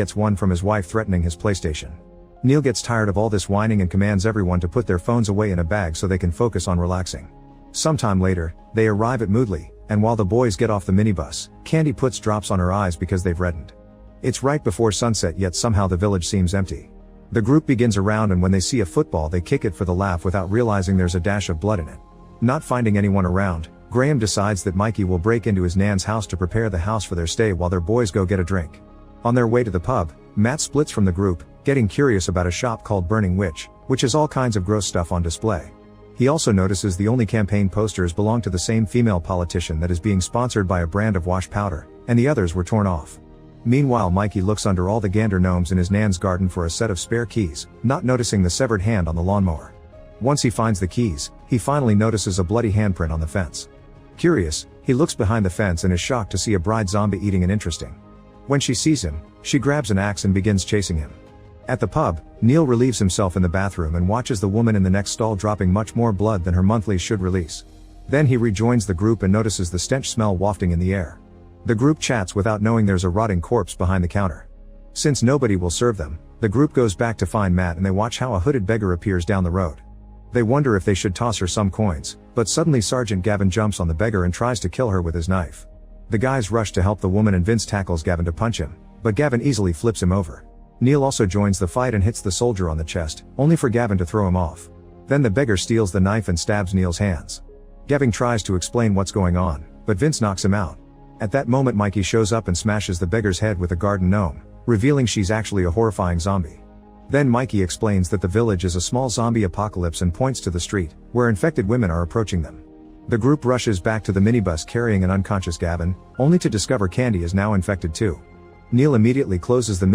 gets one from his wife threatening his PlayStation. Neil gets tired of all this whining and commands everyone to put their phones away in a bag so they can focus on relaxing. Sometime later, they arrive at Moodley, and while the boys get off the minibus, Candy puts drops on her eyes because they've reddened. It's right before sunset, yet somehow the village seems empty. The group begins a round, and when they see a football they kick it for the laugh without realizing there's a dash of blood in it. Not finding anyone around, Graham decides that Mikey will break into his nan's house to prepare the house for their stay while their boys go get a drink. On their way to the pub, Matt splits from the group, getting curious about a shop called Burning Witch, which has all kinds of gross stuff on display. He also notices the only campaign posters belong to the same female politician that is being sponsored by a brand of wash powder, and the others were torn off. Meanwhile, Mikey looks under all the gander gnomes in his nan's garden for a set of spare keys, not noticing the severed hand on the lawnmower. Once he finds the keys, he finally notices a bloody handprint on the fence. Curious, he looks behind the fence and is shocked to see a bride zombie eating an interesting. When she sees him, she grabs an axe and begins chasing him. At the pub, Neil relieves himself in the bathroom and watches the woman in the next stall dropping much more blood than her monthlies should release. Then he rejoins the group and notices the stench smell wafting in the air. The group chats without knowing there's a rotting corpse behind the counter. Since nobody will serve them, the group goes back to find Matt and they watch how a hooded beggar appears down the road. They wonder if they should toss her some coins, but suddenly Sergeant Gavin jumps on the beggar and tries to kill her with his knife. The guys rush to help the woman and Vince tackles Gavin to punch him, but Gavin easily flips him over. Neil also joins the fight and hits the soldier on the chest, only for Gavin to throw him off. Then the beggar steals the knife and stabs Neil's hands. Gavin tries to explain what's going on, but Vince knocks him out. At that moment Mikey shows up and smashes the beggar's head with a garden gnome, revealing she's actually a horrifying zombie. Then Mikey explains that the village is a small zombie apocalypse and points to the street, where infected women are approaching them. The group rushes back to the minibus carrying an unconscious Gavin, only to discover Candy is now infected too. Neil immediately closes the